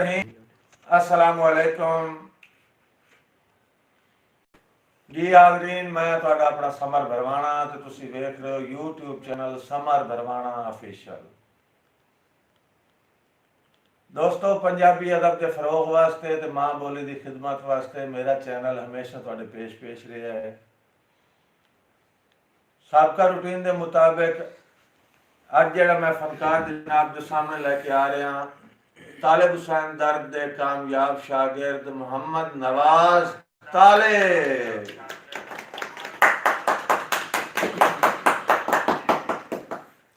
अस्सलामु अलैकुम जी हाज़रीन, मैं तुहाडा अपना समर भरवाना ते तुसी वेख रहे हो यूट्यूब चैनल समर भरवाना ऑफिशियल। दोस्तों, पंजाबी अदब के फरोग वास्ते ते मां बोली की खिदमत वास्ते मेरा चैनल हमेशा तुहाडे पेश रहा है। साबका रूटीन के मुताबिक अज जड़ा मैं फनकार जनाब के सामने लैके आ रहा तालिब हुसैन दर्द के कामयाब शागिर्द मोहम्मद नवाज तालिब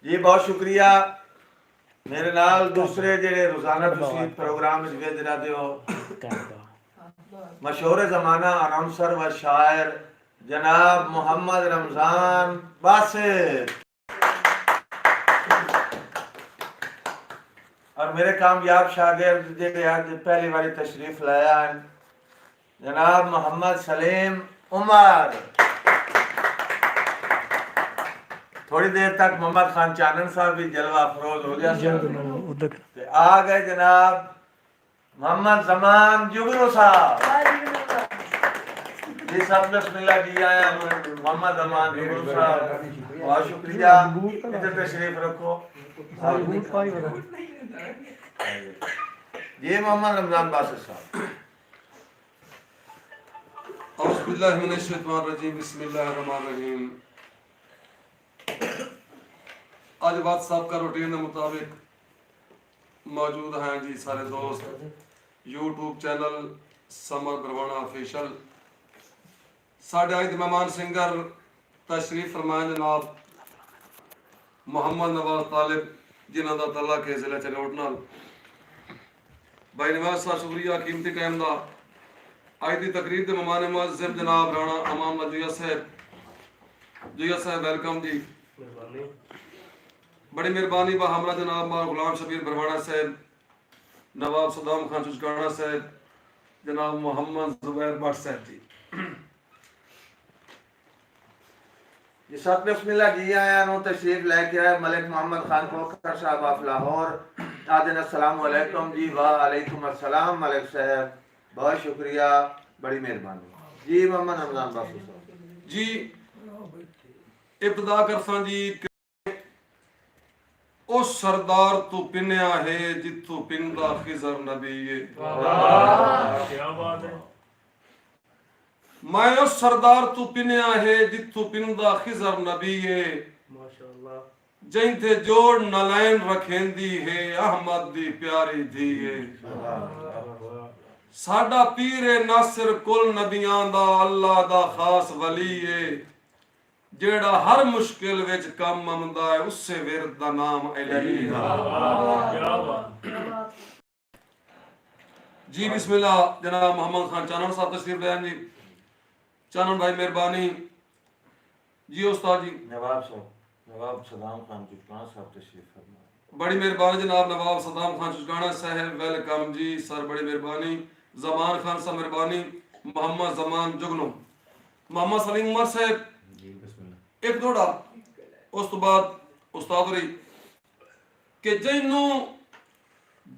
जी, बहुत शुक्रिया। मेरे नाल दूसरे जेडे रोजाना तुसी प्रोग्राम विच रहते हो मशहूर जमाना अनाउंसर व शायर जनाब मोहम्मद रमजान बासित और मेरे कामयाब शागिर्द जेडे अज पहली बारी तशरीफ लाया है जनाब मोहम्मद सलीम उमर। थोड़ी देर तक मोहम्मद खान चानन साहब भी जलवा अफरोज हो गया। आ गए जनाब मोहम्मद जमान जुगनू साहब जी। सब बिस्मिल्लाह जी आया मोहम्मद जमान जुगनू साहब, बहुत शुक्रिया। इधर तशरीफ रखो जी। मोहम्मद रमजान बासित साहब। औज़ु बिल्लाहि मिनश शैतानिर रजीम, बिस्मिल्लाहिर रहमानिर रहीम। आज बात सबका रूटीन के मुताबिक मौजूद हैं जी सारे दोस्त यूट्यूब चैनल समर भरवाना ऑफिशियल। साढ़े अज मेहमान सिंगर तशरीफ फरमाए जनाब मोहम्मद नवाज तालिब जिन्हों का तल्लक है जिला चनोट नाल। भाई नवाज साहब शुक्रिया कीमती टाइम का। अज की तकरीर के मेहमान मुअज़्ज़म जनाब राणा अमान जुया साहब वेलकम जी, बड़ी मेहरबानी। बा हमरा जनाब गुलाम शबीर भरवाना साहब, नवाब सदाम खान चुचकाना साहब, जनाब मोहम्मद जुबैर भट्ट साहब जी। ये सब बिस्मिल्लाह जी आया नो तशरीफ लेके आए मलिक मोहम्मद खान खोखर साहब ऑफ लाहौर। आदिन अस्सलामु अलैकुम जी। वालेकुम अस्सलाम मलिक साहब, बहुत शुक्रिया, बड़ी मेहरबानी जी। मोहम्मद रमजान बासित साहब जी इब्तदा करसा जी ओ सरदार तू पिन्या है जितू पिंदा खिजर नबी। क्या बात है। मैं ओ सरदार तू पिन्या है जितू पिंदा खिजर नबी माशाअल्लाह। जैथे जोड़ नलैन रखेंदी है अहमद दी प्यारी धी है। साडा पीर है नासिर कुल नबियां दा अल्लाह दा खास वली है जेड़ा हर मुश्किल विच कम आंदा है उससे विरद दा नाम अली है। क्या बात। जी बिस्मिल्लाह। जनाब मोहम्मद खान चानन साहब तशरीफ ले आए जी। चानन भाई मेहरबानी जी। उस्ताद जी नवाब सदाम खान चुचकाना साहब तशरीफ फरमाए। बड़ी मेहरबानी जनाब नवाब सदाम खान चुचकाना साहब वेलकम जी सर, बड़ी मेहरबानी। जमान खान साहब मेहरबानी। मोहम्मद जमान जुगनू, मोहम्मद सलीम उमर साहब एक थोड़ा उस तो बाद उस्ताद होरी कि जैनू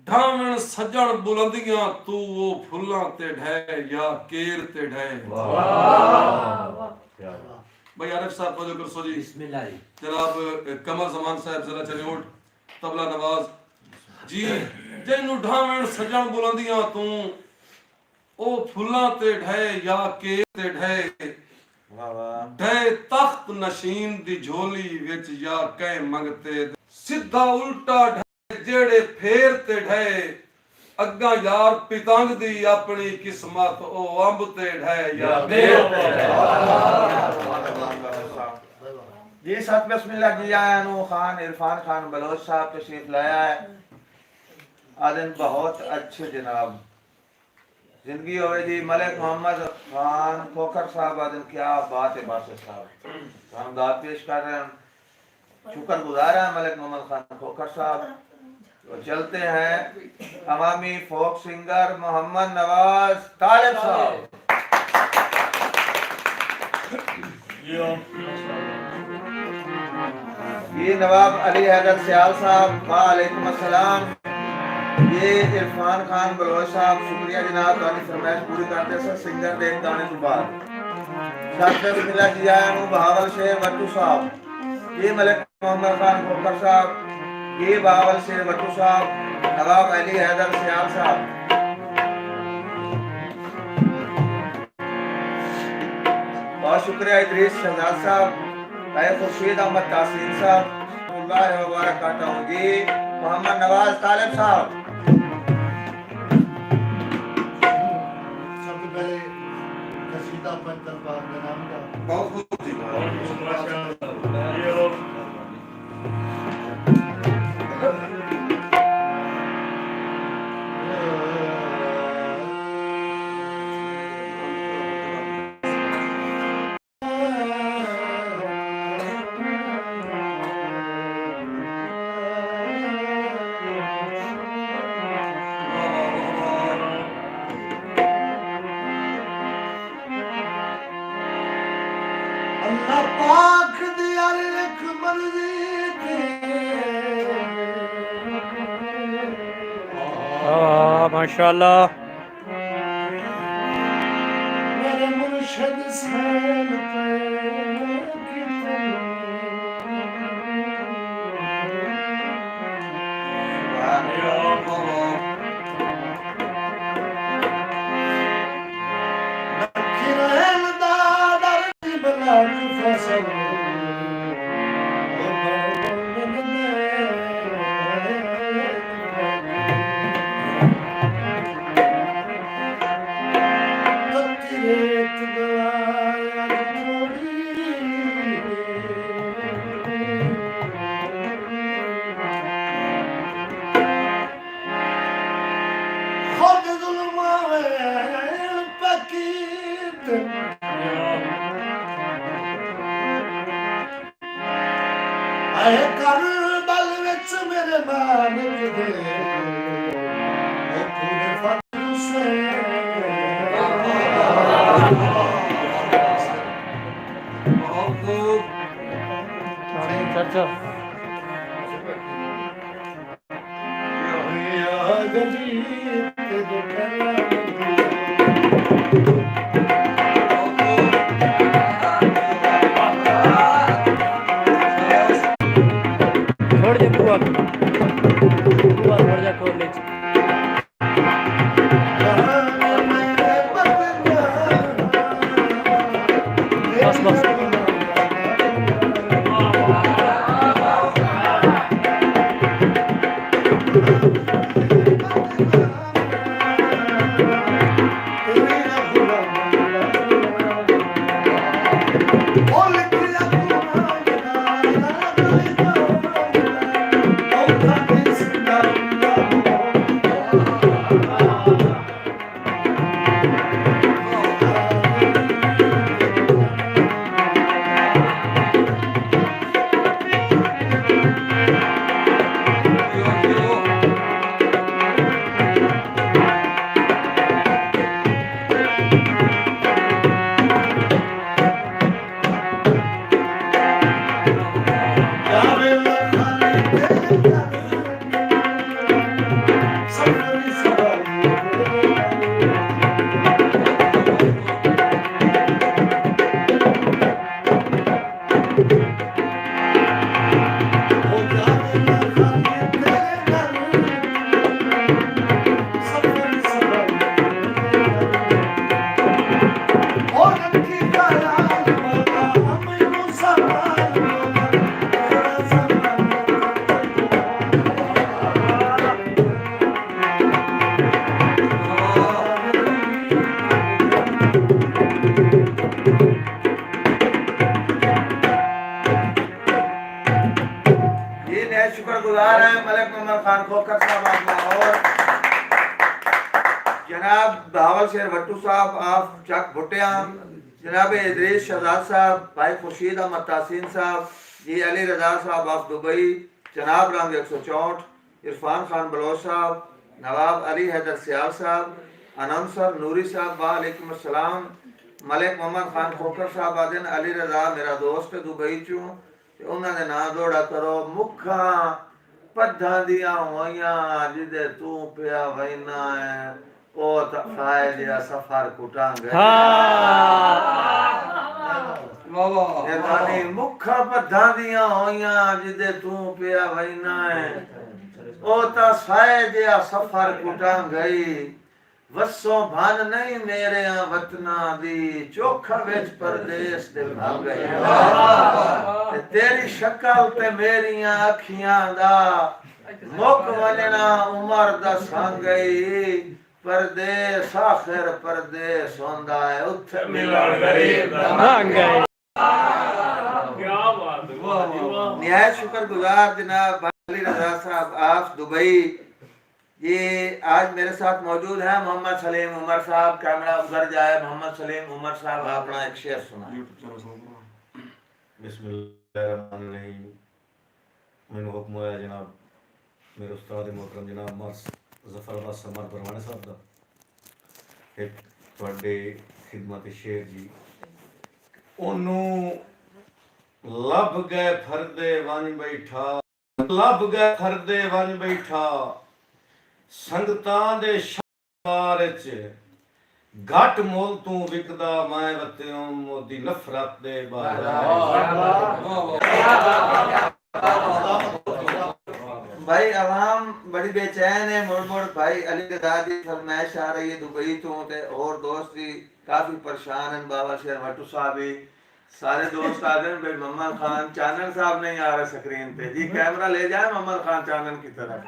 ढावण सजण बुलंदियां तू वो फुल्लां ते ढै या केर ते ढै। भाई आरिफ साहब को कर सो जी। जनाब कमर जमान साहब जिला चरियोट तबला नवाज जी। जैनू ढावण सजण बुलंदियां तू ओ फुल्लां ते ढै या केर ते ढै। ढै तख्त नशीन दी झोली विच या कै मंगते सीधा उल्टा ढै जेड़े फेर ते ढै अग्गा यार पितंग दी अपनी किस्मत ओ अंब ते ढै या बेर ते ढै। जी सब बिस्मिल्लाह जी आया नो खान इरफान खान बलोच साहब तशरीफ लाया है। आदिन बहुत अच्छे जनाब जिंदगी हो जी। मलिक मोहम्मद खान खोखर साहब आदिन क्या बात है बासित साहब, हम दाद पेश कर रहे हैं। शुक्रगुजार है मलिक मोहम्मद खान खोखर साहब। तो चलते हैं अवामी फोक सिंगर मोहम्मद नवाज तालिब साहब। ये नवाब अली हैदर सियाल साहब वालेकुम अस्सलाम। ये इरफान खान बलोच साहब, शुक्रिया जनाब, तानी फरमाइश पूरी करते सर सिंगर दे गाने के बाद। शास्त्र मिला किया है बहावल शेर वट्टू साहब, ये मलिक मोहम्मद खान खोखर साहब, ये बहावल शेर वट्टू साहब, नवाब अली हैदर सियाल साहब, बहुत शुक्रिया इदरीस शहजाद साहब, भाई खुर्शीद अहमद तासीन साहब, अल्लाह मुबारक करता हूँ जी, मोहम्मद नवाज तालिब साहब। सबसे पहले कसीदा पंतर पाक का नाम का बहुत खूब जी। माशाअल्लाह ये लो अल्लाह पाक दी अलख मर्जी थी माशाअल्लाह मेरे मुर्शिद सैन पे किरण दादर बलाक फसल रेत गवाया खुद जुल्मावे पकीत आए करबल विच मेरे मालिक दे ओ पूरे फतह से बहुत खूब। चर्चा या गजीत दुखला छोड़ दे बुआ बुआ छोड़ जा खोल ले बस बस शुक्रगुजार हैं मलिक मोहम्मद खान खोखर साहब आप लाहौर, जनाब बहावल शेर भट्टू साहब आप चक भुट्टिया, जनाब इदरीस शहजाद साहब, भाई खुर्शीद अहमद तासीन साहब, जी अली रजा साहब आप दुबई, जनाब रंग 164, इरफान खान बलोच साहब, नवाब अली हैदर सियाल साहब, अनंसर नूरी साहब वालेकुम अस्सलाम, मलिक मोहम्मद खान खोखर साहब आदिन अली रजा मेरा दोस्त दुबई चूँ, उन्होंने ना दौड़ा करो मुखा पद्धा दिया होइयां जिदे तू पिया वैना है ओ तफाए दिया सफर कुटांगे हाँ वाह वाह ये गानी मुखा पद्धा दिया होइयां जिदे तू पिया वैना है ओ तफाए दिया सफर कुटांगे वसों भान नहीं मेरे वतना दी चोखा विच परदेस दे भाग गए तेरी शक्ल ते मेरियां अखियां दा मुक वजना उमर दा संग गई परदेस आखिर परदेस होंदा है उत्थे मिलन गरीब दा भाग गए निहायत शुक्रगुजार जनाब अली रजा साहब आप दुबई। ये आज मेरे साथ मौजूद है मोहम्मद सलीम उमर साहब। कैमरा उधर जाए। मोहम्मद सलीम उमर साहब अपना एक शेर सुनाए। बिस्मिल्लाहिर्रहमानिर्रहीम। मैंने हुक्म होया जनाब मेरे उस्ताद मोहतरम जनाब मर्स जफर अब्बास समर परवाने साहब दा एक ਤੁਹਾਡੇ ਖਿਦਮਤ ਸ਼ੇਰ ਜੀ ਉਹਨੂੰ ਲੱਭ ਗਏ ਫਰਦੇ ਵੰਜ ਬੈਠਾ ਲੱਭ ਗਏ ਫਰਦੇ ਵੰਜ ਬੈਠਾ ਸੰਗਤਾਂ ਦੇ ਸ਼ਾਰ ਵਿੱਚ ਘਟ ਮੁੱਲ ਤੂੰ ਵਿਕਦਾ ਮੈਂ ਵਤਿਓਂ ਮੋਦੀ ਨਫ਼ਰਤ ਦੇ भाई अवाम बड़ी बेचैन है। मुड़ मुड़ भाई अली दादी फरमाइश आ रही है दुबई तो ते और दोस्त भी काफी परेशान हैं। बाबा शेर भट्टू साहब भी सारे दोस्त आ गए। भाई मोहम्मद खान चानन साहब नहीं आ रहे स्क्रीन पे जी। कैमरा ले जाए मोहम्मद खान चानन की तरफ।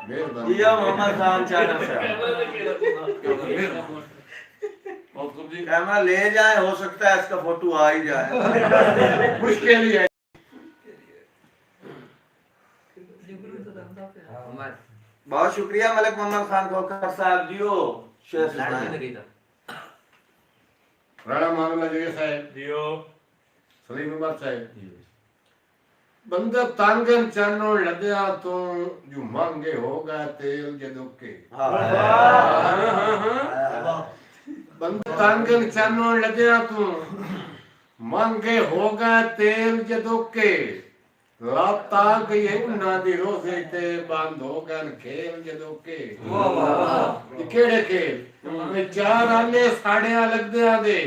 जी मोहम्मद खान चानन साहब कैमरा ले जाए। हो सकता है इसका फोटो आ ही जाए। मुश्किल ही है। बहुत शुक्रिया मलिक मोहम्मद खान खोखर साहब जियो शेर सुनाए। राणा मामला जी साहब जियो सलीम उमर साहब बंदा तांगन चानो लदया तो जो मांगे होगा तेल जदों के बंदा तांगन चानो लदया तो मांगे होगा तेल जदों के लाता गई उन्ना दी रोज़े ते बंद हो गन खेल जदों के ये केड़े खेल में चार आने साड़ियां लगदियां दे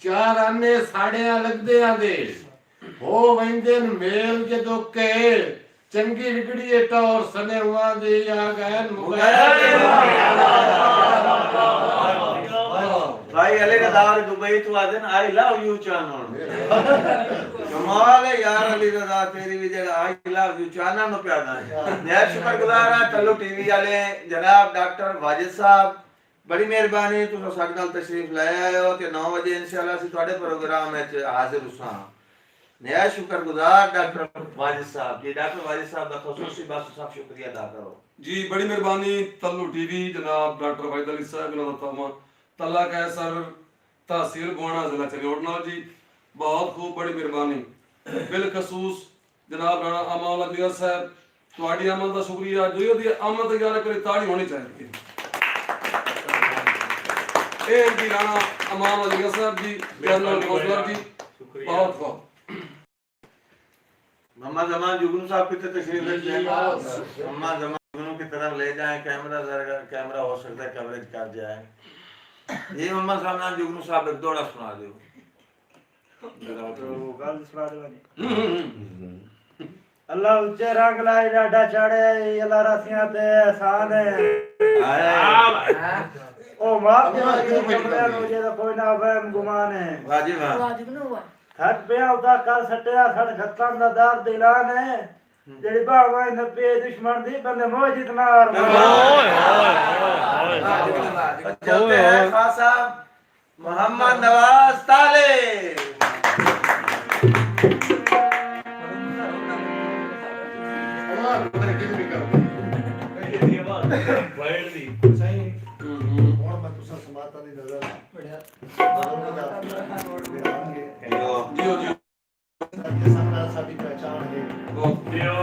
चार आने साड़ियां लगदियां दे हो वंदे मेल जदों के चंगी बिगड़ी टौर सने हुआ दे आ गए भाई अली रज़ा दुबई तो आदन आई लव यू चानन कमाल है यार। अली रज़ा तेरी भी जगह आई लव यू चानन नो प्यादा है। निहायत शुक्रगुजार है तल्लू टीवी वाले जनाब डॉक्टर वाजिद साहब बड़ी मेहरबानी तुसा साडे नाल तशरीफ ले आए हो ते 9 बजे इंशाअल्लाह ਅਸੀਂ ਤੁਹਾਡੇ प्रोग्राम ਵਿੱਚ हाजिर हुसां। निहायत शुक्रगुजार डॉक्टर वाजिद साहब जी। डॉक्टर वाजिद साहब का खसूसी बस सब शुक्रिया अदा करो जी। बड़ी मेहरबानी तल्लू टीवी जनाब डॉक्टर वाहिद अली साहब इन्हों दा तमा तल्ला कैसर तहसील गोहाना जिला चरियोड़ नाल जी बहुत खूब बड़ी मेहरबानी। बिलखसूस जनाब राणा अमान अली साहब ਤੁਹਾਡੀ ਆਮਦ ਦਾ ਸ਼ੁਕਰੀਆ। ਜੋ ਉਹਦੀ ਆਮਦ ਯਾਰ ਕਰੇ ਤਾੜੀ ਹੋਣੀ ਚਾਹੀਦੀ ਹੈ। ਇਹ ਜੀ ਰਾਣਾ ਅਮਾਨ ਅਲੀ ਸਾਹਿਬ ਜੀ ਜਨਰਲ ਕੌਂਸਲਰ जी बहुत बहुत मोहम्मद जमान जुगनू साहब की तशरीफ ले जाएं। मोहम्मद जमान जुगनू की तरफ ले जाएं। कैमरा जरा कैमरा हो सकता है कवरेज कर जाए। ये मोहम्मद जमान जुगनू साहब एक दौड़ा सुना दो। गल सुना दो। अल्लाह उच्चे रंग लाई डाडा चढ़े अल्लाह रसियां ते एहसान है ओ माफ कर कपड़े मुझे तो कोई ना वहम गुमान है। वाह जी वाह। हट पे उदा कर सटिया सड़ खत्म दा दार दिलान है जेड़ी बावा नबी दुश्मन दी बंदे मोह जितना और चलते हैं खास साहब मोहम्मद नवाज ताले। ਹੁਣ ਮੈਂ ਤੁਸਾਂ ਸਮਾਤਾਂ ਦੀ ਨਜ਼ਰ ਪੜਿਆ जियो जियो के सामने साडी पहचान है जियो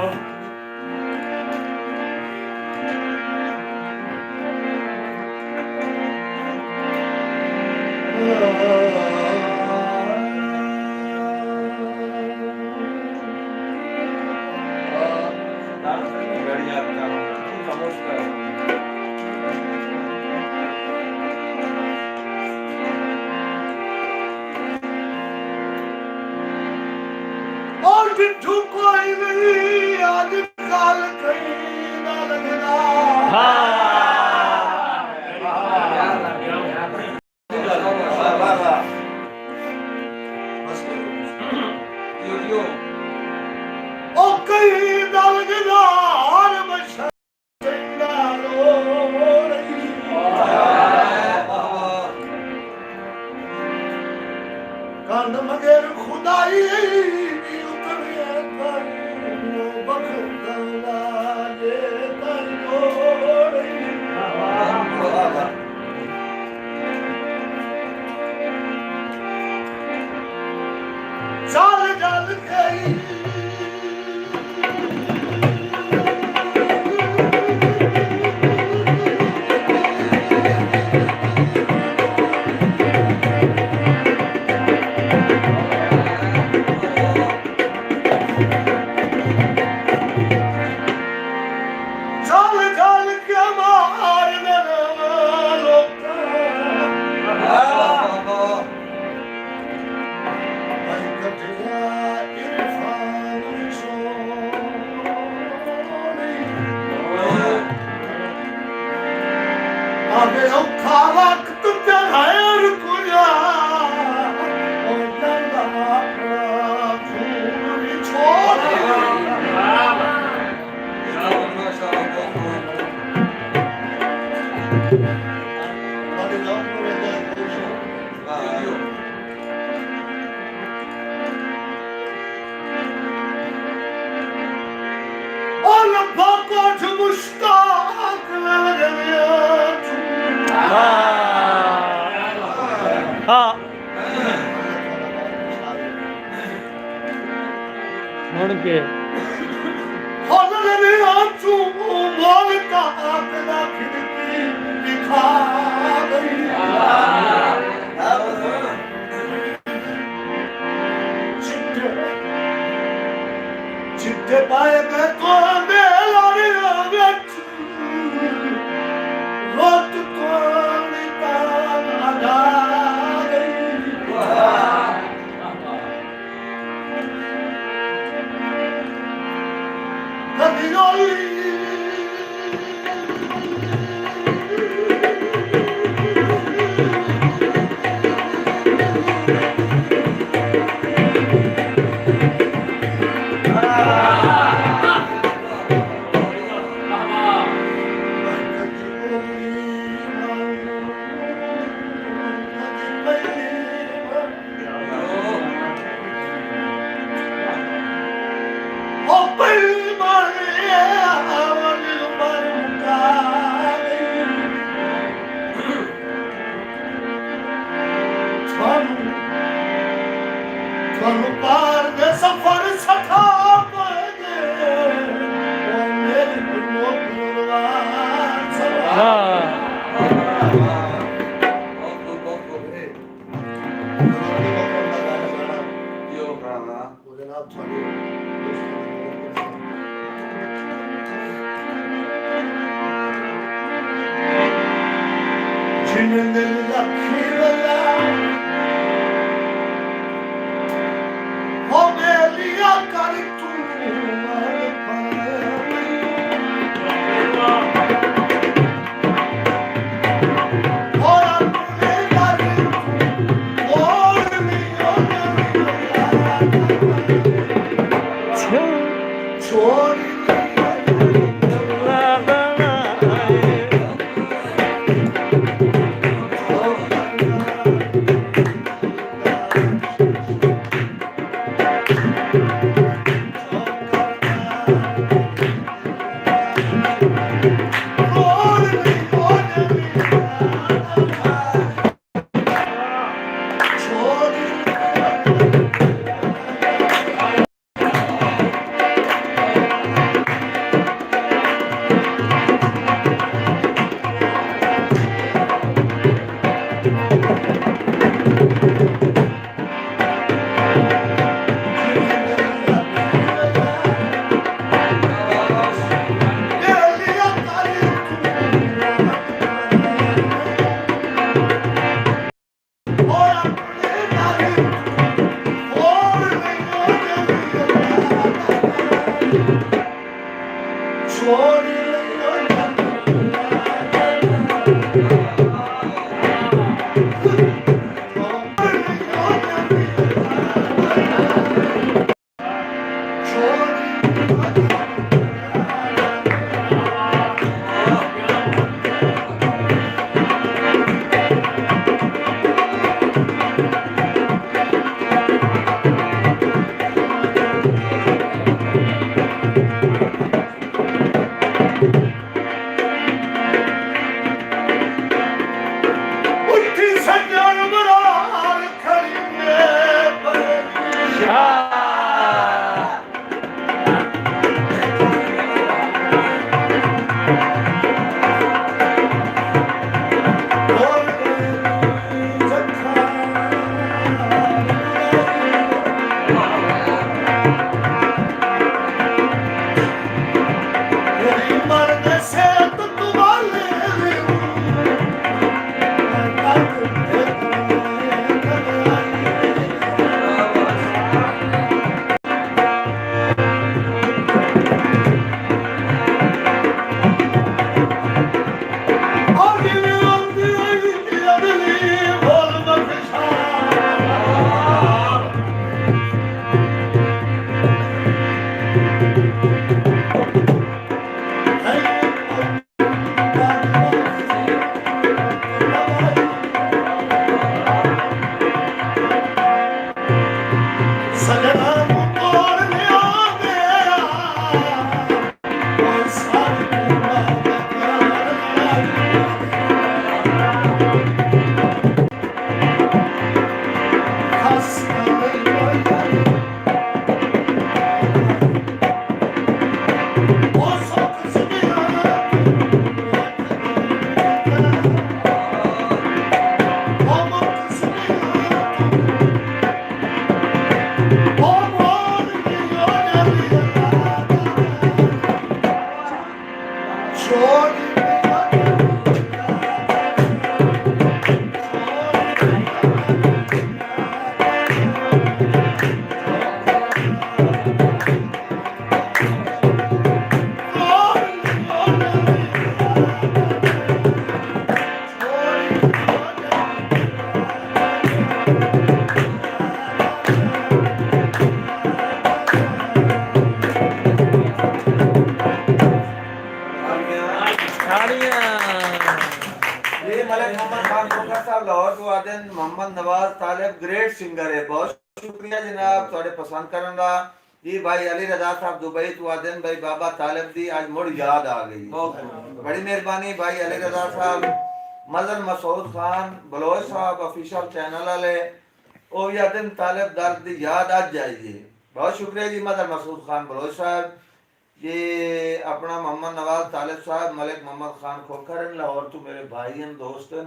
मिठू कोई नहीं आजकल कहीं ना लगना ओ कहीं ना लगना हर बशर कंद मगर खुदाई उतरे बखला ये चल चल गई चल चल के मारने लोका कटिया इरफान अबे औखा वक्त ते गैर कुजा ओ नंदा खून छोड़ मुश्ताक हाँ मुड़ के दिखा गई चिट्टे पाए में तो रोट को निकाल अदा गई कभी पार दे सफर सखा मलिक मोहम्मद खान खोखर साहब लाहौर तो आदन मोहम्मद नवाज तालिब ग्रेट सिंगर है बहुत शुक्रिया जनाब थोड़े पसंद करन दा जी भाई अली रजा साहब दुबई तो आदन भाई बाबा तालिब दी आज मुड़ याद आ गई बड़ी मेहरबानी भाई अली रजा साहब मदन मसूद खान बलोच साहब ऑफिशियल चैनल वाले ओ भी आदन तालिब दर्द दी याद आज जाइए बहुत शुक्रिया जी मदन मसूद खान बलोच साहब ये अपना मोहम्मद नवाज तालिब साहब मलिक मोहम्मद खान खोखर लाहौर तो मेरे भाई हैं दोस्त हैं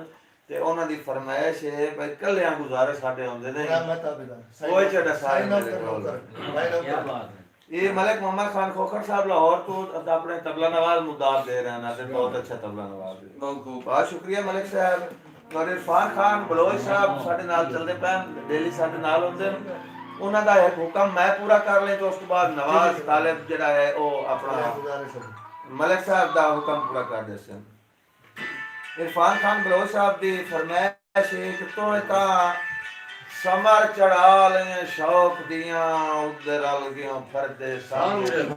ते ਉਹਨਾਂ ਦੀ ਫਰਮਾਇਸ਼ ਹੈ ਭਾਈ ਕੱਲਿਆਂ ਗੁਜ਼ਾਰੇ ਸਾਡੇ ਹੁੰਦੇ ਨੇ ਕੋਈ ਛੜਾ ਸਾਈ ਮੇਰੇ ਕੋਲ ਕੀ ਬਾਤ ਹੈ ये मलिक मोहम्मद खान खोखर साहब लाहौर को अपने तबला नवाज मुदाब दे रहे हैं बहुत अच्छा तबला नवाज है बहुत खूब बहुत शुक्रिया मलिक साहब और इरफान खान बलोच साहब साडे नाल चलदे पैन डेली साडे नाल हुंदे ने ਉਹਨਾਂ ਦਾ ਇੱਕ ਹੁਕਮ ਮੈਂ ਪੂਰਾ ਕਰ ਲਈ ਤੇ ਉਸ ਤੋਂ ਬਾਅਦ ਨਵਾਜ਼ ਤਾਲਿਬ ਜਿਹੜਾ ਹੈ ਉਹ ਆਪਣਾ ਮਲਿਕ ਸਾਹਿਬ ਦਾ ਹੁਕਮ ਪੂਰਾ ਕਰ ਦੇ ਸਨ इरफान खान बलोच साहब दी फरमाइश है कि तो इता समर चढ़ा ले शौक दियां उधर रल गयो फरदे संग तो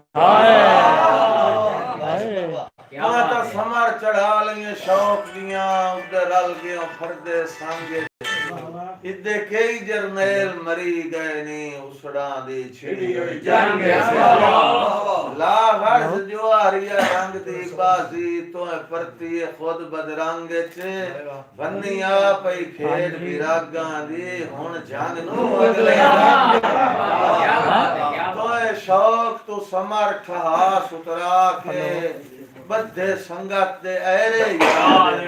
इता समर चढ़ा ले शौक दियां उधर रल गयो फरदे संग इदे कई जरनेल मरी गए नी उसड़ा दी छिड़ी जंग ला हर्ष जो आरिया रंग दी बाजी तो परती खुद बदरंग च बन्निया पई खेड विरागा दी हुन जंग नु अगले तो शौक तो समर ठहा सुतरा के बद्धे संगत दे ऐरे याद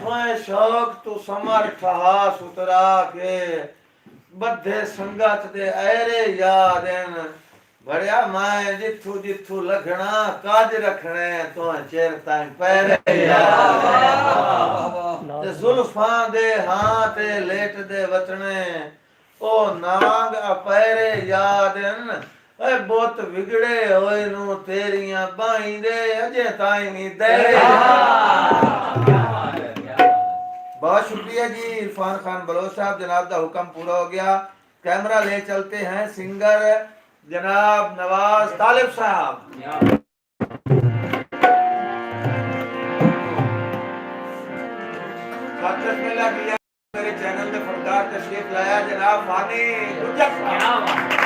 मैं शौक तू समर ठहा सुतरा के बद्धे संगत दे ऐरे याद बड़िया मैं जिथू जिथू लगना काज रखने तो चेर ताई पैरे ते जुल्फां दे हां ते लेट दे वचने ओ नांग अपैरे याद ए बहुत बिगड़े होए नु तेरियां बाहीं दे अजे ताई नहीं दे बहुत शुक्रिया जी इरफान खान बलोच साहब जनाब दा हुक्म पूरा हो गया कैमरा ले चलते हैं सिंगर जनाब नवाज तालिब साहब मेरे चैनल में फरदार तशरीफ लाया जनाब फानी गुजर साहब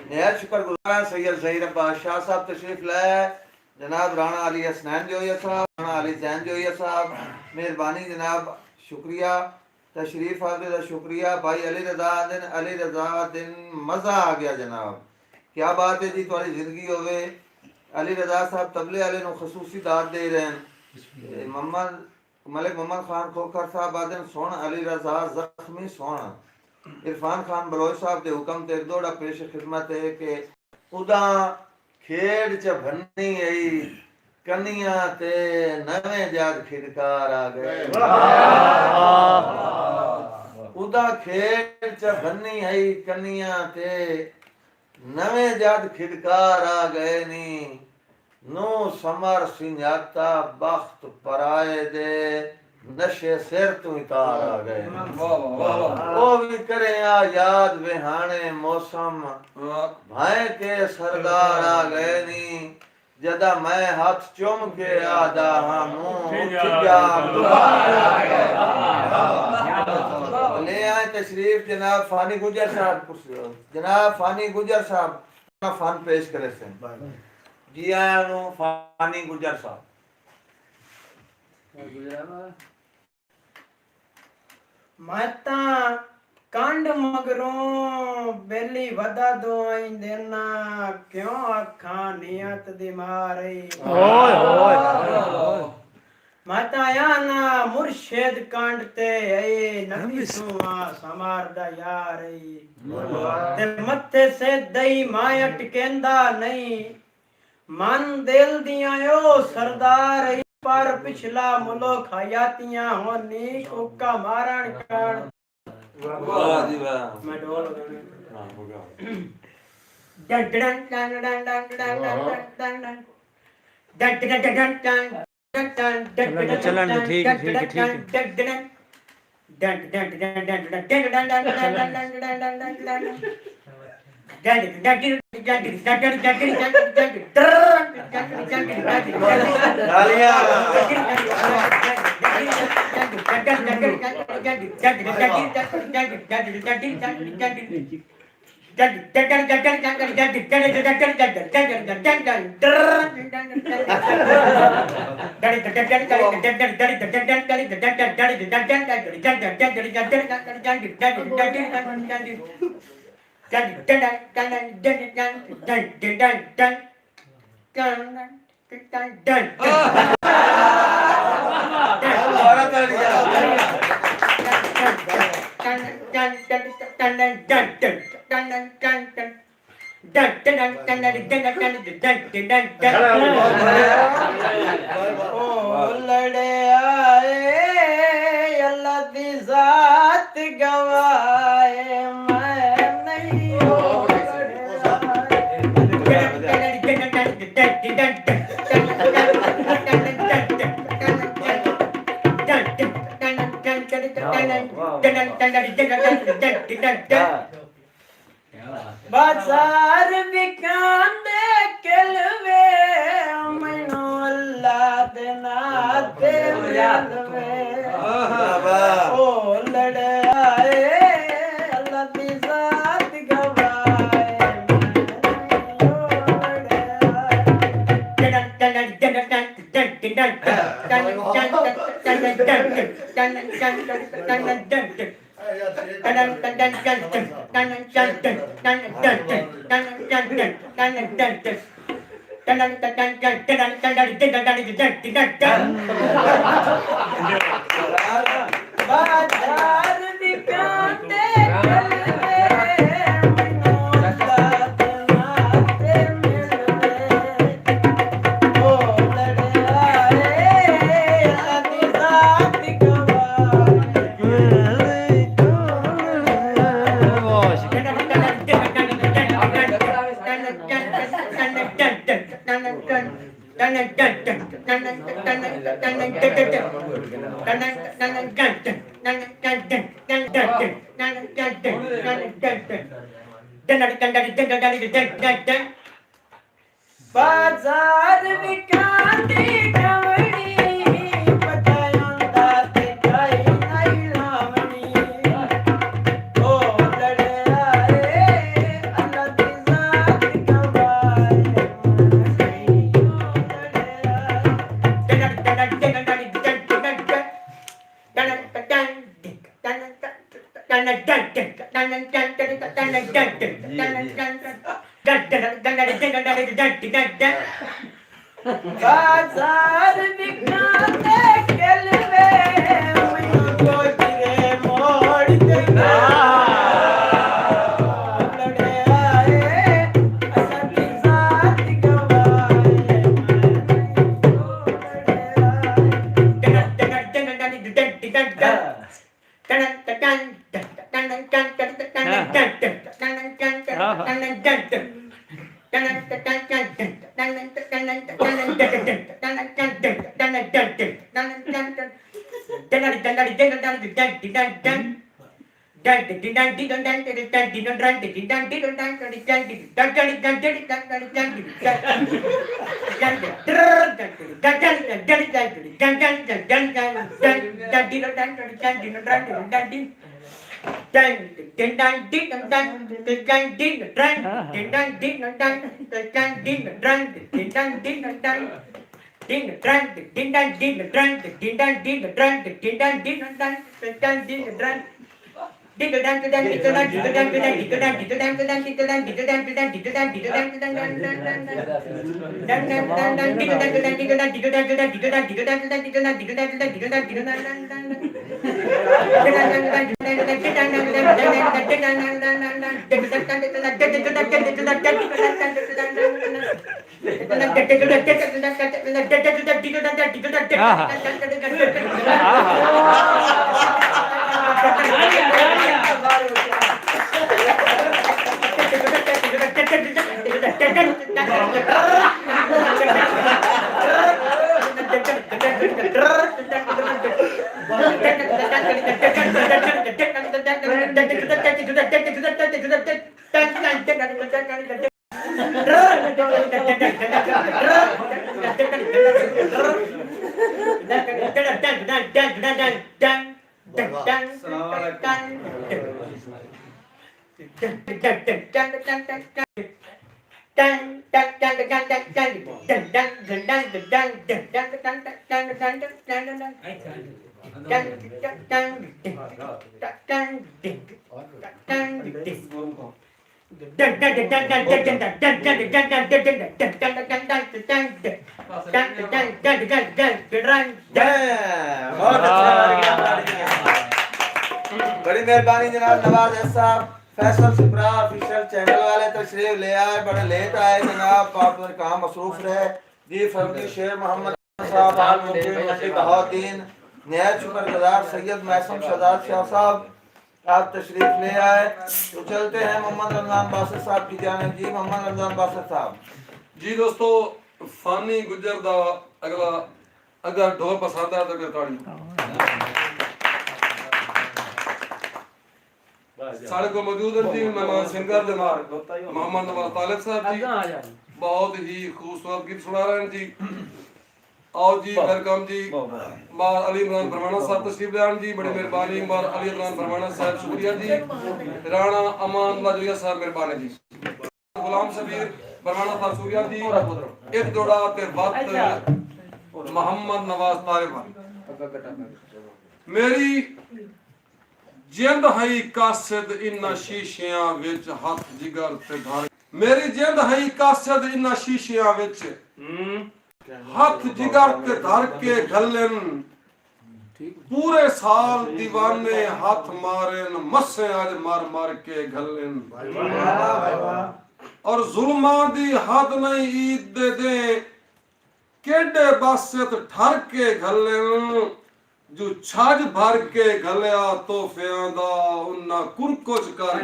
नहायत शुक्रगुजार सैयद ज़हीर बादशाह साहब तशरीफ लाए। जनाब राणा अली हसनैन जोया साहब, राणा अली जैन जोया साहब, मेहरबानी जनाब, शुक्रिया तशरीफ आने का शुक्रिया। भाई अली रजा दिन मज़ा आ गया जनाब, क्या बात है जी, थोड़ी जिंदगी होवे। अली रजा साहब तबले वाले नु खसूसी दाद दे रहे हैं। मोहम्मद मलिक मोहम्मद खान खोखर साहब आदन सोन अली रजा जख्मी सोन। इरफान खान बलोच साहब के हुक्म ते दोड़ा पेश खिदमत है कि उदा खेड़ च भन्नी आई कनिया ते नवे जद खिदकार आ गए। उदा खेड़ च भन्नी आई कनिया ते नवे जद खिदकार आ गए नी। नो समर सिंजाता बख्त पराए दे नशे सिर तू तार आ गए। ओ भी करे आ याद बेहाने मौसम भाए के सरदार आ गए नी। जदा मैं हाथ चुम के आदा हाँ मुंह ले आए तशरीफ जनाब फानी गुजर साहब। जनाब फानी गुजर साहब फन पेश करे से जी आया नु फानी गुजर साहब। माता कंड मगरों बेली वदा दो आई देना क्यों आखा नियत दी मारी। ओए ओए माता याना मुर्शिद कांड ते आई नबी सुआ समार दा यार आई। ते मत्थे से दई मायट केंदा नहीं मन दिल दिया यो सरदार आई। पर पिछला मुल्क हयातियां होनी कुका मारण कान। वाह जी वाह। मैं ढोल हां हो गया। Done done done done done done done done चलन ठीक लड़े आए अल्लाह दी जात गवाए मैं नहीं बाजार बिकांदे किलवे मैनू अल्लाह दे नाते मिलवे। ओ लड़े आए अल्लाह दी जात गवाए बाजार दिखाते चलवे मैनू अल्लाह दे नाते मिलवे। ओ लड़े आए अल्लाह दी जात गवाए। बाजार विकाती कवड़ी पतायंदा ते जाई नहीं लावणी ओ लड़े आए अल्लाह दी जात गवाए बाजार बिकाते गलवे मैं गोजरे मोड़ के लड़े आए असल की जात गवाए बड़ी मेहरबानी जनाब नवाज साहब फैसल सिमरा ऑफिशियल चैनल वाले तशरीफ ले आए, बड़े लेट आए जनाब, आप मेरे काम मसरूफ रहे जी। फरमी शेर मोहम्मद साहब आल मुकीम बहाउद्दीन नहायत शुक्रगुजार सैयद मैसम शहजाद शाह साहब आप तशरीफ ले आए, तो चलते हैं मोहम्मद रमजान बासर साहब की जानिब। जी मोहम्मद रमजान बासर साहब। जी दोस्तों, फानी गुजर दा अगला अगर ढोल पसंद है तो फिर ताड़ी साढ़े को मौजूद हैं जी मेहमान सिंगर जनाब मोहम्मद नवाज तालिब साहब जी, बहुत ही खूबसूरत गीत सुना रहे हैं जी। आओ जी, वेलकम जी। मार अली इमरान फरमाना साहब तशरीफ ले आए जी, बड़ी मेहरबानी। मार अली इमरान फरमाना साहब शुक्रिया जी। राणा अमान लाजोया साहब मेहरबानी जी। गुलाम शबीर फरमाना साहब शुक्रिया जी। एक जोड़ा ते बात मोहम्मद नवाज तालिब। मेरी जिंद हई कासद इन्ना शीशियां विच हथ जिगर ते घर, मेरी जिंद हई कासद इन्ना शीशियां विच हथ जिगर ते धर के घलन, पूरे साल दीवाने हाथ मारन मस्से आज मार मार के घलन। और जुल्मा दी हद नहीं ईद दे दे, केडे बासत ठर के घलन, जो छाज भर के गलिया तोहफियां दा उन्ना कुरकुच कर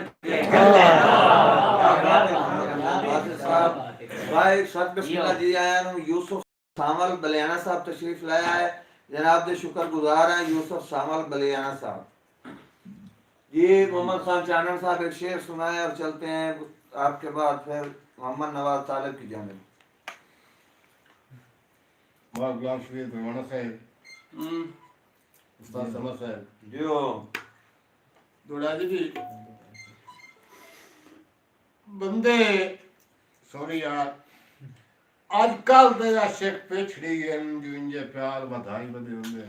भाई सत बिस्मिल्लाह जी आया यूसुफ सामल बलियाना साहब तशरीफ लाया है। जनाब के शुक्रगुजार हैं यूसुफ सामल बलियाना साहब। ये मोहम्मद खान चानन साहब एक शेर सुनाए और चलते हैं आपके बाद फिर मोहम्मद नवाज तालिब की जानिब। बहुत गुलाम शबीर परवाना साहब, उस्ताद समद साहब जो दुड़ा जी भी बंदे सॉरी यार आजकल दे आशिक पिछड़ी गए जो इंजे प्यार बधाई बदे होंदे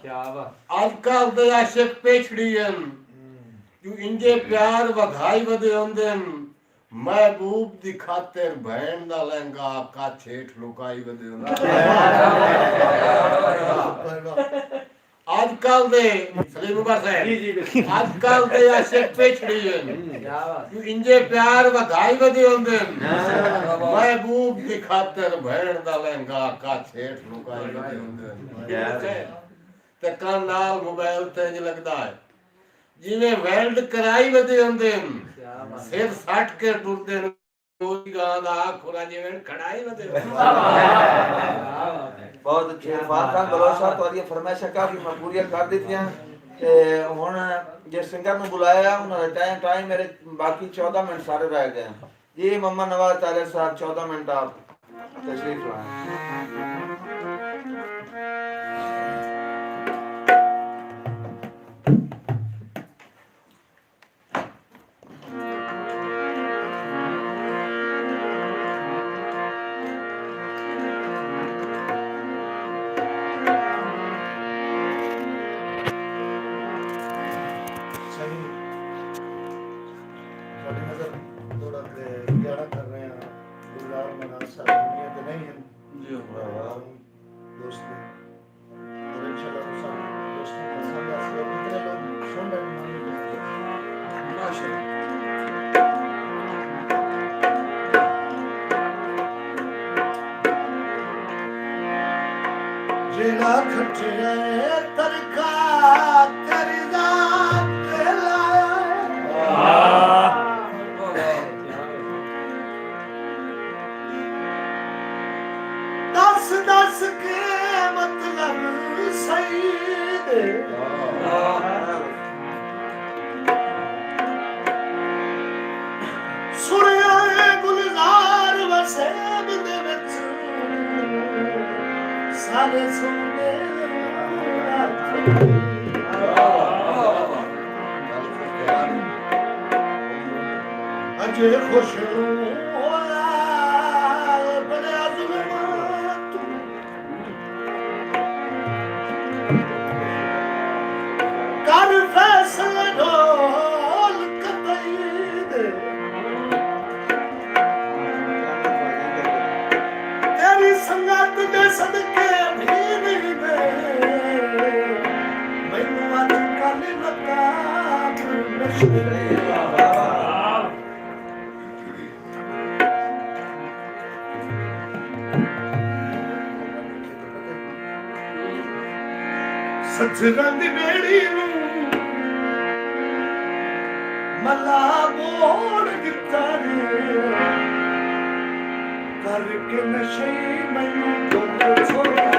क्या बात आजकल दे आशिक पिछड़ी गए जो इंजे प्यार बधाई बदे होंदे महबूब दी खातिर भैन दा लहंगा का छेठ लुकाई बदे होंदे आजकल दे सलीम उमर साहब आजकल दे आशिक पिछड़ी गए क्या बात जो इंजे प्यार बधाई बदे होंदे महबूब दी खातिर भैन दा लहंगा का छेठ लुकाई बदे होंदे ते कान नाल मोबाइल ते इंज लगदा है जिवें वेल्ड कराई बदे होंदे सिर सट के टुरदे कोई गां दा खुरा जिवें खड़ाई बदे बहुत अच्छे इरफान खान बलोच साहब तो ये फरमाइश काफी मैं पूरी कर दी थी ते हुन जे सिंगर नु बुलाया उन्होंने टाइम मेरे बाकी 14 मिनट सारे रह गए हैं। जी मोहम्मद नवाज तालिब साहब 14 मिनट आप तशरीफ लाएं। थोड़ी नजर थोड़ा ग्यारह कर रहे हैं गुलजार मनाज साहब दुनिया तो नहीं है जी दोस्त ने और इंशाल्लाह उस दोस्तों के साथ ऐसे इतने लोग सुन रहे हैं माशाल्लाह जिला खटिया तरका तेरी जात पे लाया दस दस के मतलब सही दे सुनिया गुलजार वसेब दे विच सारे सुनने अजे खुश होया बड़े अज़मत कर फैसले ढोल कतई दे तेरी संगत दे सदके भी नहीं दे मैनू अज कल नकाब मुश्किल सजरां दी बेड़ी नू मला बोल गितारे करके नशे मैनू दुख छोड़ा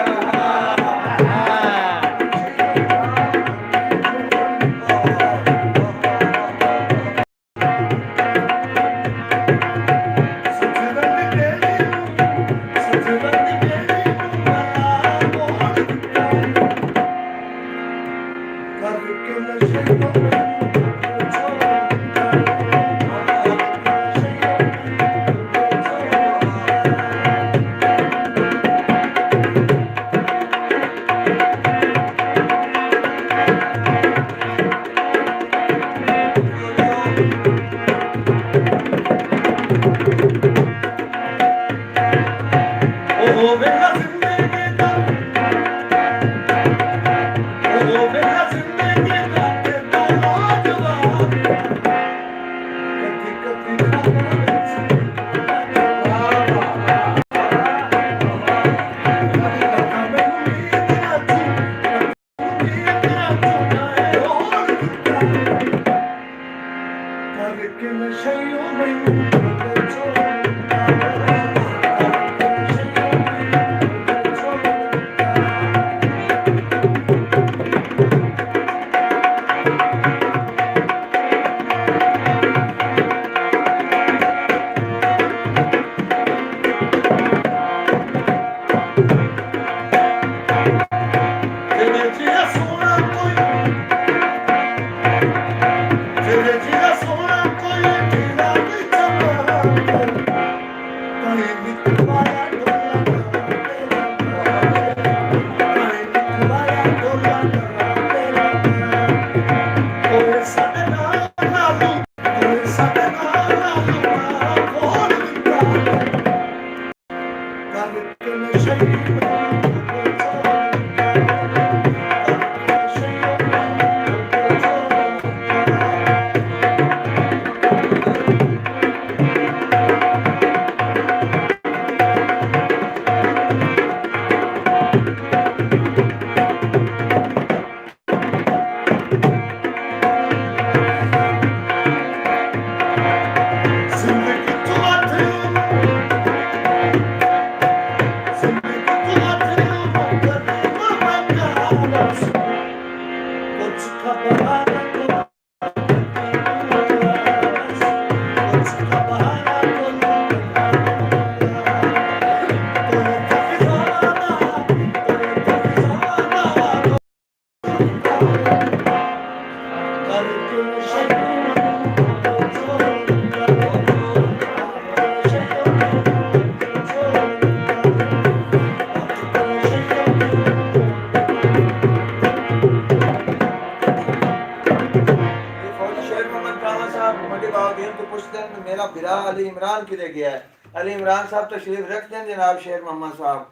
मेरा फिरा अली इमरान किधर गया है? अली इमरान साहब तशरीफ रखते हैं जनाब शेख मोहम्मद साहब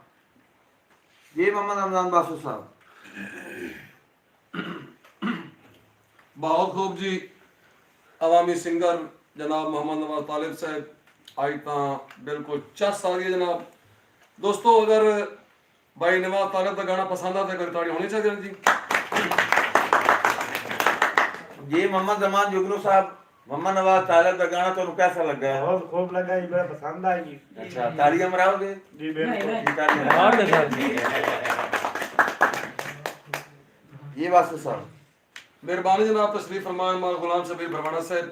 जी, मोहम्मद रमजान बासु साहब। बहुत खूब जी। अवामी सिंगर जनाब मोहम्मद नवाज तालिब साहब आई तो बिल्कुल चस आ गई जनाब। दोस्तों अगर भाई नवाज तालिब का गाना पसंद आता है कोई ताड़ी होनी चाहिए जी। जी मोहम्मद जमान जुगनू साहब, मोहम्मद नवाज तालिब का गाना तो कैसा लगा? बहुत खूब लगा जी, बड़ा पसंद आई जी। अच्छा, तालियां मराओगे? जी बिल्कुल। जी, तालियां मार दे मराओ। सर जी वासु साहब। मेहरबानी जनाब तशरीफ फरमाए। माल गुलाम शबीर भरवाना साहब,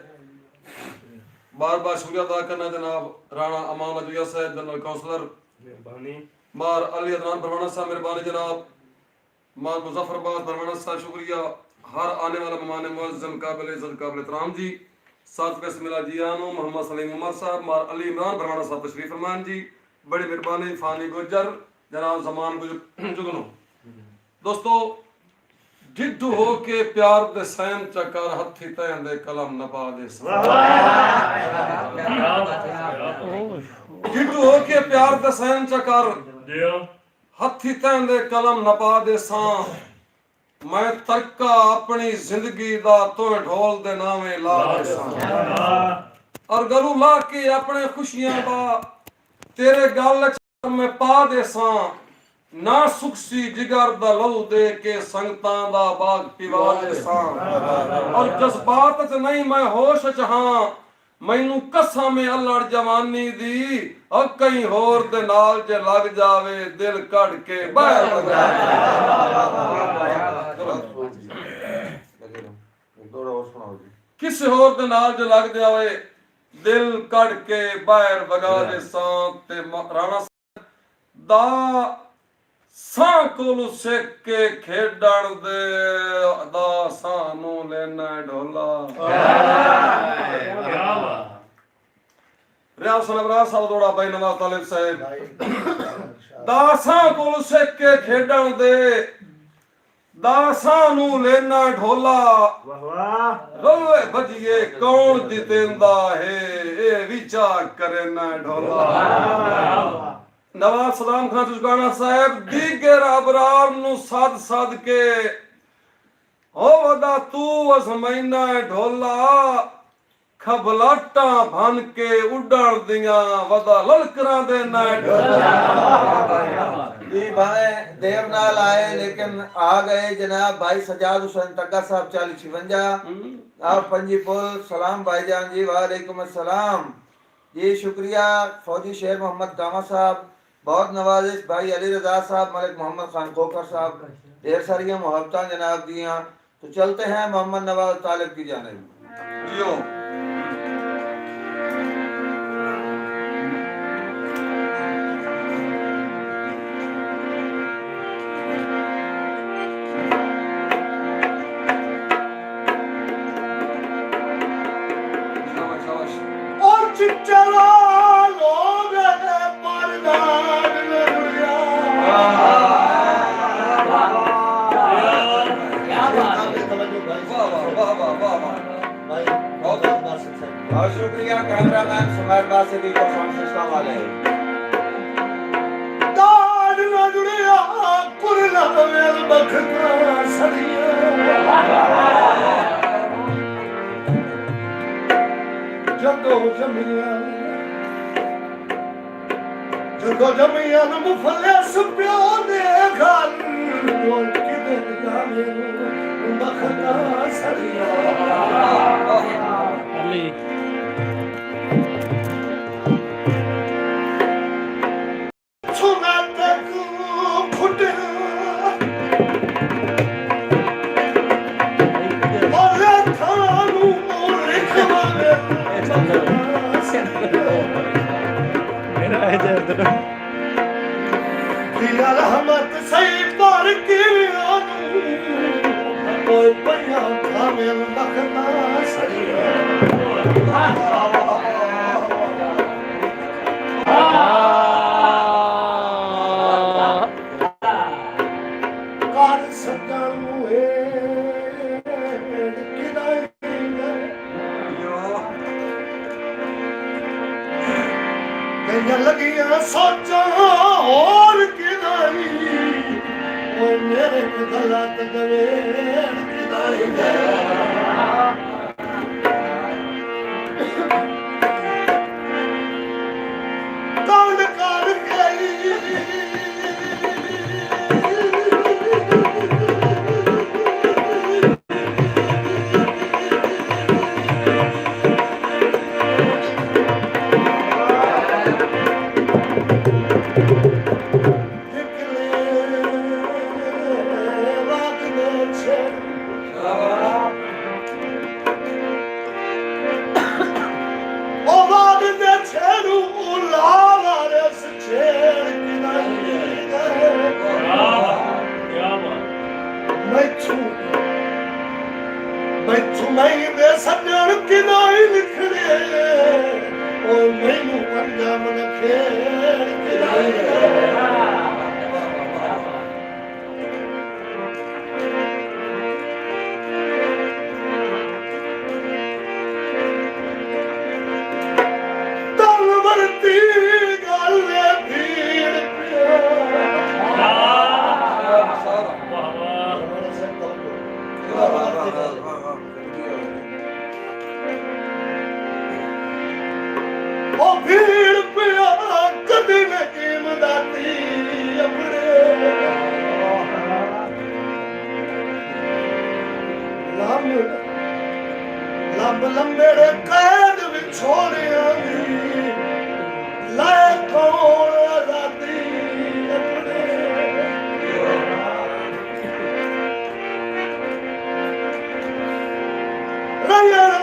बार बार शुक्रिया अदा करना जनाब राणा अमान अजूया साहब जनरल काउंसलर, मेहरबानी। मार अली अदनान भरवाना साहब मेहरबानी जनाब, मार मुजफ्फरबाद भरवाना साहब शुक्रिया। हर आने वाला मेहमान मुअज्जम काबिल इज्जत काबिल एहतराम जी, साथ में मिला जियानो मोहम्मद सलीम उमर साहब, मार अली इमरान भरवाना साहब तशरीफ फरमान जी, बड़ी मेहरबानी। फानी गुजर जनाब जमान जुगनू। दोस्तों ढिड्डू हो के प्यार दे सैन चकर हथी तैन दे कलम नपा दे ढिड्डू हो के प्यार दे सैन चकर हथी तैन दे कलम नपा दे सां। मैं तड़का अपनी जिंदगी दा तो ढोल दे नामे ला दे सां। और गलू ला के अपने खुशियां दा तेरे गल च मैं पा दे सां। ना सुखसी जिगर दा लहू दे के संगतां दा बाग पिवा दे सां। और जज्बात च नहीं मैं होश च हां, मैनू कसम अल्लड़ जवानी दी। और कहीं होर दे नाल जे लग जावे दिल कढ़ के बाहर लगा। किस होर दे नाल जे लग जावे दिल कढ़ के बाहर वगा दे सां। ते राणा दा सां कोलू सिख के खेडण दे दा सानू लेना ढोला। रियाज सनबरा साहब दौड़ा भाई नवाज तालिब साहब दा सां कोलू सिख के खेडण दे दा सानू लेना ढोला। रोए बजिए कौन जितेंदा है ए विचा करे ना ढोला। नवाज सलाम खान चुकाना साहब दीगर अबरार नु सद सद के हो वदा तू वस महीना ढोला। खबलाटा भन के उड़न दिया वदा ललकरा दे ना ढोला। जी भाई देर नाल आए लेकिन आ गए जनाब भाई सजाद हुसैन तक्का साहब 4056 आप पंजी पुल। सलाम भाईजान जी, वालेकुम अस्सलाम जी, शुक्रिया। फौजी शेर मोहम्मद कामा साहब, बहुत नवाजिश भाई अली रजा साहब, मलिक मोहम्मद खान खोकर साहब, ढेर सारी मोहब्बत जनाब दियाँ। तो चलते हैं मोहम्मद नवाज तालिब की जानिब। जियो और चिचरा लोग परदान लुड़िया। और शुक्रिया कैमरामैन सुमैर बासिदी को साउंड सिस्टम वाले। दान न जुड़िया कुरला मेल बखता सड़िया। जदों जमिया न मुफलिस प्यो दे घर किधर जावे बखता सड़िया। अली सुना तक फुट और थानू लिखवावे मेरा है जर्द दिया रहमत सही पर के आनू कोई पया खावे बखता सड़िया। कार सकानू है किनारे सोचा और किनारी वो मेरे गलत गवेड़ किनारी कौन कर गई लंबे कैद में छोड़िया लाए कौन आजादी अपने रंग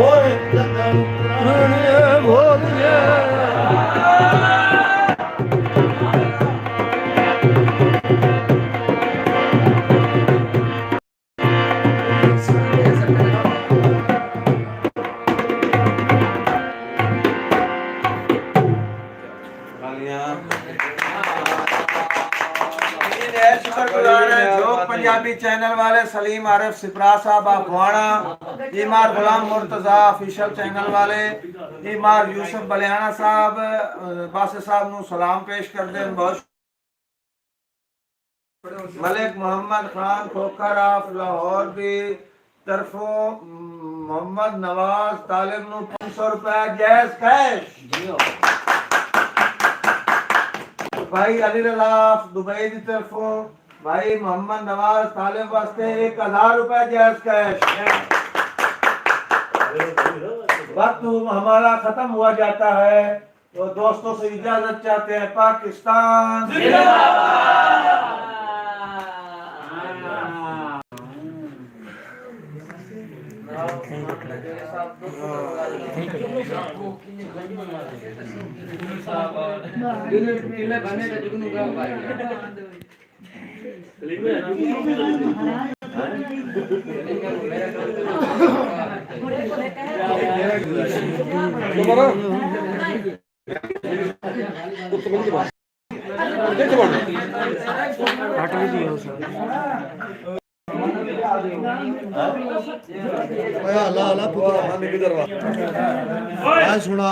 होए कदम पुराने भोग शुक्रगुजार है जो पंजाबी चैनल वाले सलीम आरिफ सिपरा साहब अफवाना, ईमार गुलाम मुर्तजा ऑफिशियल चैनल वाले, ईमार यूसुफ बलियाना साहब बासे साहब नु सलाम पेश कर दे। बहुत मलिक मोहम्मद खान खोखर ऑफ लाहौर दी तरफों मोहम्मद नवाज तालिब नु 500 रुपए जैज कैश। भाई अली रजा दुबई की तरफों भाई मोहम्मद नवाज तालिब वास्ते 1000 रुपए जैज कैश। वक्त हमारा खत्म हुआ जाता है तो दोस्तों से इजाजत चाहते हैं। पाकिस्तान सुना